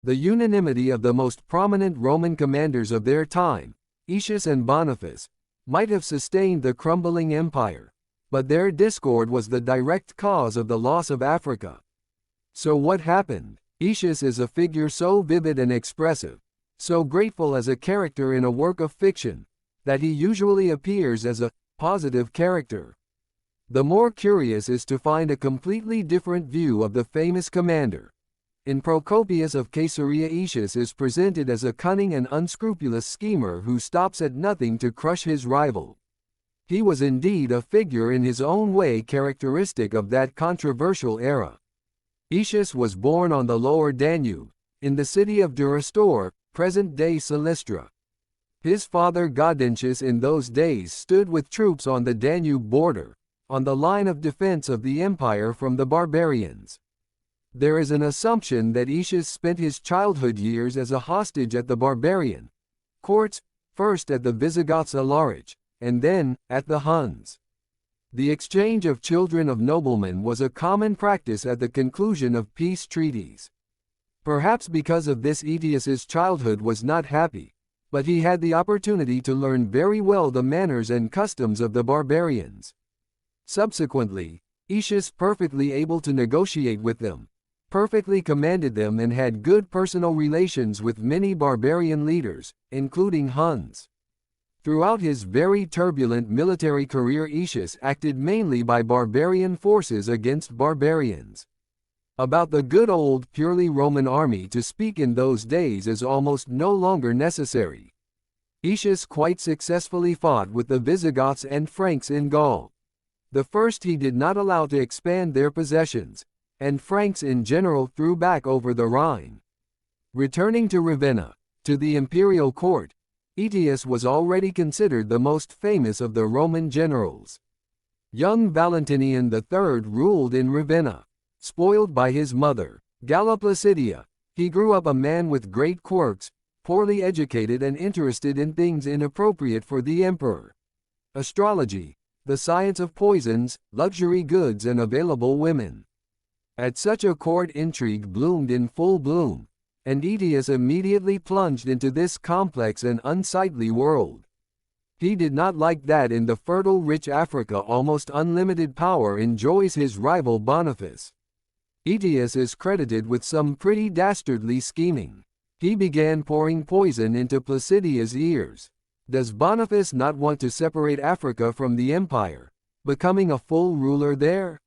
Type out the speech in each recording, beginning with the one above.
The unanimity of the most prominent Roman commanders of their time, Aetius and Boniface, might have sustained the crumbling empire, but their discord was the direct cause of the loss of Africa. So what happened? Aetius is a figure so vivid and expressive, so grateful as a character in a work of fiction, that he usually appears as a positive character. The more curious is to find a completely different view of the famous commander. In Procopius of Caesarea, Aetius is presented as a cunning and unscrupulous schemer who stops at nothing to crush his rival. He was indeed a figure in his own way characteristic of that controversial era. Aetius was born on the lower Danube, in the city of Durastor, present-day Silistra. His father Gaudentius in those days stood with troops on the Danube border, on the line of defense of the empire from the barbarians. There is an assumption that Aetius spent his childhood years as a hostage at the barbarian courts, first at the Visigoths Alaric, and then at the Huns. The exchange of children of noblemen was a common practice at the conclusion of peace treaties. Perhaps because of this Aetius's childhood was not happy, but he had the opportunity to learn very well the manners and customs of the barbarians. Subsequently, Aetius, perfectly able to negotiate with them, perfectly commanded them and had good personal relations with many barbarian leaders, including Huns. Throughout his very turbulent military career, Aetius acted mainly by barbarian forces against barbarians. About the good old purely Roman army to speak in those days is almost no longer necessary. Aetius quite successfully fought with the Visigoths and Franks in Gaul. The first he did not allow to expand their possessions, and Franks in general threw back over the Rhine. Returning to Ravenna, to the imperial court, Aetius was already considered the most famous of the Roman generals. Young Valentinian III ruled in Ravenna. Spoiled by his mother, Galla Placidia, he grew up a man with great quirks, poorly educated and interested in things inappropriate for the emperor. Astrology, the science of poisons, luxury goods and available women. At such a court, intrigue bloomed in full bloom, and Aetius immediately plunged into this complex and unsightly world. He did not like that in the fertile rich Africa almost unlimited power enjoys his rival Boniface. Aetius is credited with some pretty dastardly scheming. He began pouring poison into Placidia's ears. Does Boniface not want to separate Africa from the empire, becoming a full ruler there?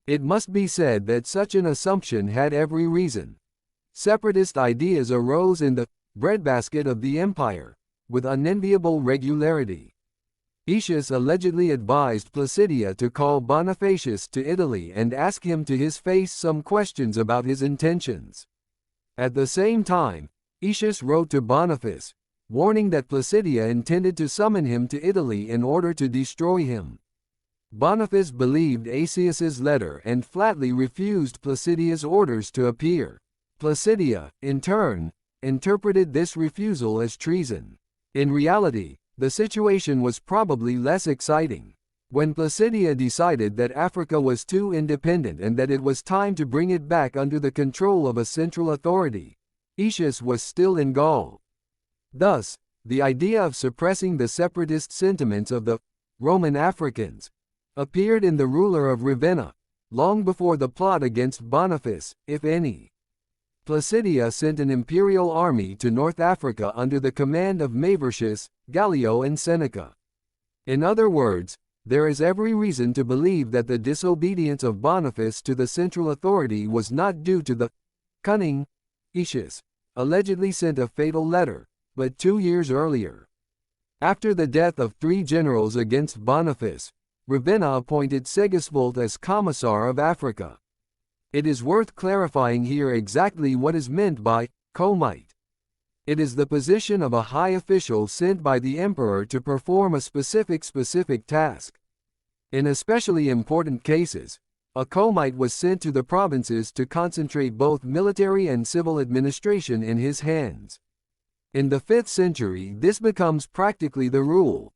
It must be said that such an assumption had every reason. Separatist ideas arose in the breadbasket of the empire, with unenviable regularity. Aetius allegedly advised Placidia to call Bonifacius to Italy and ask him to his face some questions about his intentions. At the same time, Aetius wrote to Boniface, warning that Placidia intended to summon him to Italy in order to destroy him. Boniface believed Aetius's letter and flatly refused Placidia's orders to appear. Placidia, in turn, interpreted this refusal as treason. In reality, the situation was probably less exciting. When Placidia decided that Africa was too independent and that it was time to bring it back under the control of a central authority, Aetius was still in Gaul. Thus, the idea of suppressing the separatist sentiments of the Roman Africans appeared in the ruler of Ravenna, long before the plot against Boniface, if any. Placidia sent an imperial army to North Africa under the command of Mavortius, Gallio and Seneca. In other words, there is every reason to believe that the disobedience of Boniface to the central authority was not due to the cunning. Aetius allegedly sent a fatal letter, but 2 years earlier. After the death of 3 generals against Boniface, Ravenna appointed Segismund as Commissar of Africa. It is worth clarifying here exactly what is meant by comite. It is the position of a high official sent by the emperor to perform a specific task. In especially important cases, a comite was sent to the provinces to concentrate both military and civil administration in his hands. In the 5th century, this becomes practically the rule.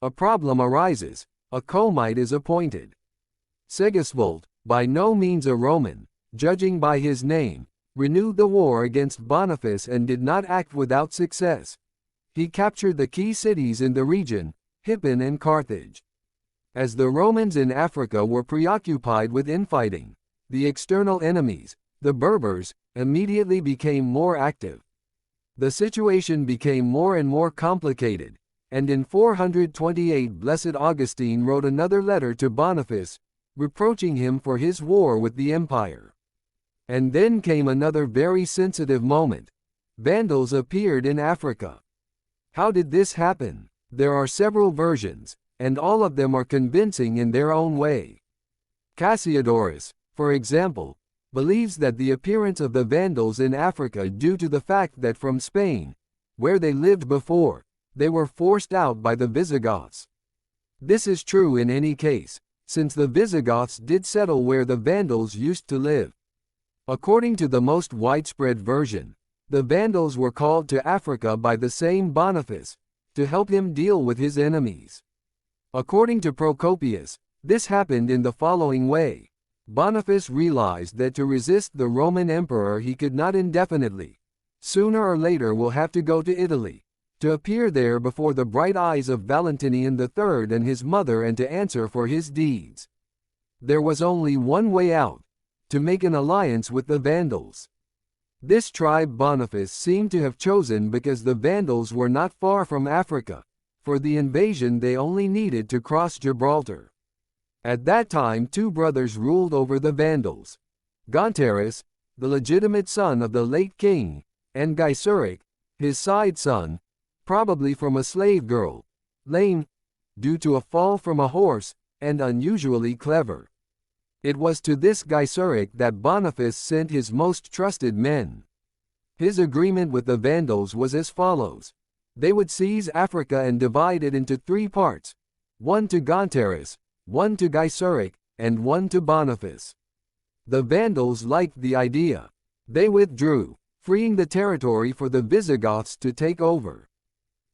A problem arises. A comite is appointed. Segismund, by no means a Roman, judging by his name, renewed the war against Boniface and did not act without success. He captured the key cities in the region, Hippon and Carthage. As the Romans in Africa were preoccupied with infighting, the external enemies, the Berbers, immediately became more active. The situation became more and more complicated, and in 428 Blessed Augustine wrote another letter to Boniface, reproaching him for his war with the empire. And then came another very sensitive moment. Vandals appeared in Africa. How did this happen? There are several versions, and all of them are convincing in their own way. Cassiodorus, for example, believes that the appearance of the Vandals in Africa due to the fact that from Spain, where they lived before, they were forced out by the Visigoths. This is true in any case, since the Visigoths did settle where the Vandals used to live. According to the most widespread version, the Vandals were called to Africa by the same Boniface, to help him deal with his enemies. According to Procopius, this happened in the following way. Boniface realized that to resist the Roman emperor he could not indefinitely, sooner or later will have to go to Italy, to appear there before the bright eyes of Valentinian III and his mother and to answer for his deeds. There was only one way out, to make an alliance with the Vandals. This tribe Boniface seemed to have chosen because the Vandals were not far from Africa. For the invasion they only needed to cross Gibraltar. At that time 2 brothers ruled over the Vandals. Gontarus, the legitimate son of the late king, and Gaiseric, his side son, probably from a slave girl, lame, due to a fall from a horse, and unusually clever. It was to this Gaiseric that Boniface sent his most trusted men. His agreement with the Vandals was as follows. They would seize Africa and divide it into 3 parts, one to Gontarus, one to Gaiseric, and one to Boniface. The Vandals liked the idea. They withdrew, freeing the territory for the Visigoths to take over.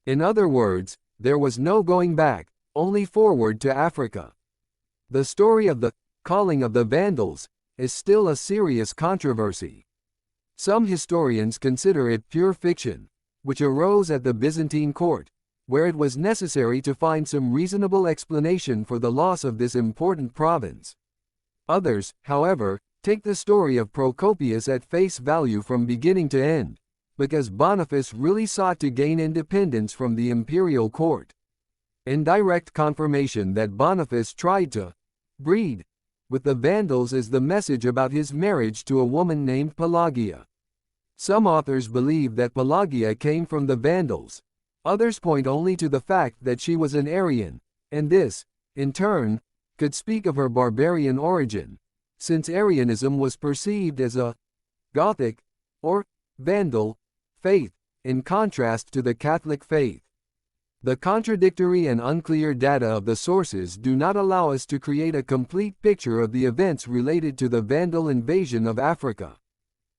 In other words, there was no going back, only forward to Africa. The story of the calling of the Vandals is still a serious controversy. Some historians consider it pure fiction, which arose at the Byzantine court, where it was necessary to find some reasonable explanation for the loss of this important province. Others, however, take the story of Procopius at face value from beginning to end, because Boniface really sought to gain independence from the imperial court. Indirect confirmation that Boniface tried to breed with the Vandals is the message about his marriage to a woman named Pelagia. Some authors believe that Pelagia came from the Vandals. Others point only to the fact that she was an Arian, and this, in turn, could speak of her barbarian origin, since Arianism was perceived as a Gothic, or Vandal, faith, in contrast to the Catholic faith. The contradictory and unclear data of the sources do not allow us to create a complete picture of the events related to the Vandal invasion of Africa.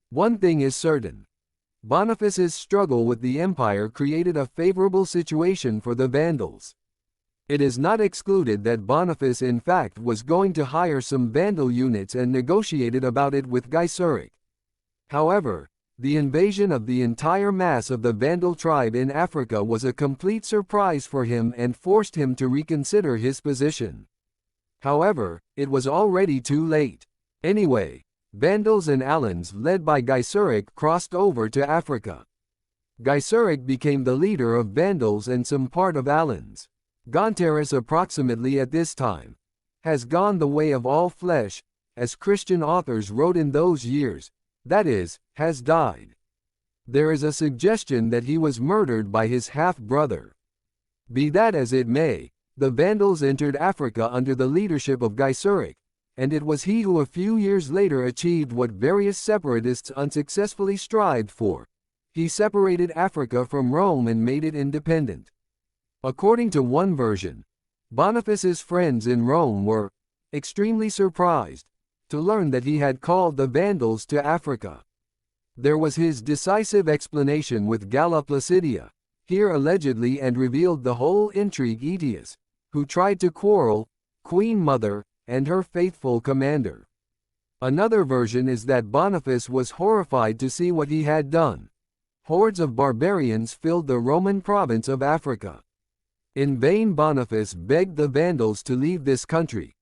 One thing is certain. Boniface's struggle with the empire created a favorable situation for the Vandals. It is not excluded that Boniface in fact was going to hire some Vandal units and negotiated about it with Gaiseric. However, the invasion of the entire mass of the Vandal tribe in Africa was a complete surprise for him and forced him to reconsider his position. However, it was already too late. Anyway, Vandals and Alans led by Gaiseric crossed over to Africa. Gaiseric became the leader of Vandals and some part of Alans. Gontarus approximately at this time has gone the way of all flesh, as Christian authors wrote in those years, that is, has died. There is a suggestion that he was murdered by his half-brother. Be that as it may, the Vandals entered Africa under the leadership of Gaiseric, and it was he who a few years later achieved what various separatists unsuccessfully strived for. He separated Africa from Rome and made it independent. According to one version, Boniface's friends in Rome were extremely surprised to learn that he had called the Vandals to Africa. There was his decisive explanation with Galla Placidia, here allegedly, and revealed the whole intrigue. Aetius, who tried to quarrel, Queen Mother, and her faithful commander. Another version is that Boniface was horrified to see what he had done. Hordes of barbarians filled the Roman province of Africa. In vain Boniface begged the Vandals to leave this country.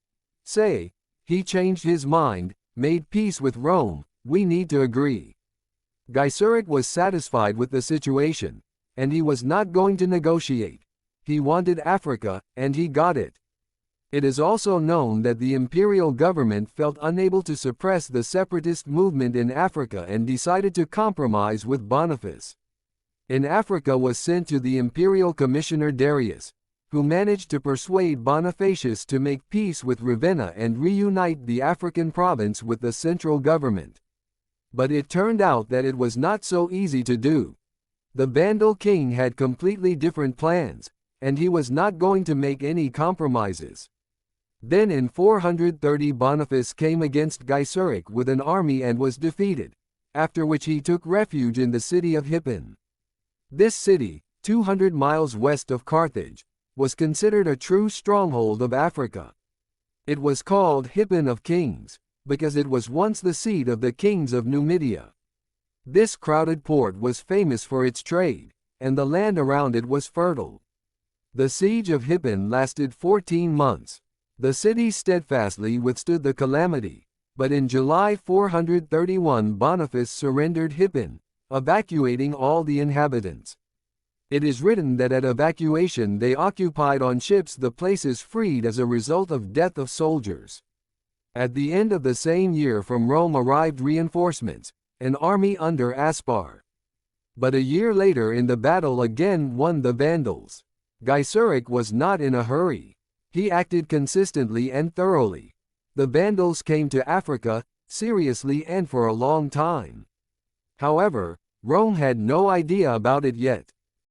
Say, he changed his mind, made peace with Rome, we need to agree. Gaiseric was satisfied with the situation, and he was not going to negotiate. He wanted Africa, and he got it. It is also known that the imperial government felt unable to suppress the separatist movement in Africa and decided to compromise with Boniface. In Africa was sent to the imperial commissioner Darius, who managed to persuade Bonifacius to make peace with Ravenna and reunite the African province with the central government. But it turned out that it was not so easy to do. The Vandal king had completely different plans, and he was not going to make any compromises. Then in 430 Boniface came against Gaiseric with an army and was defeated, after which he took refuge in the city of Hippon. This city, 200 miles west of Carthage, was considered a true stronghold of Africa. It was called Hippon of Kings, because it was once the seat of the kings of Numidia. This crowded port was famous for its trade, and the land around it was fertile. The siege of Hippon lasted 14 months. The city steadfastly withstood the calamity, but in July 431 Boniface surrendered Hippon, evacuating all the inhabitants. It is written that at evacuation they occupied on ships the places freed as a result of death of soldiers. At the end of the same year from Rome arrived reinforcements, an army under Aspar. But a year later in the battle again won the Vandals. Gaiseric was not in a hurry. He acted consistently and thoroughly. The Vandals came to Africa, seriously and for a long time. However, Rome had no idea about it yet.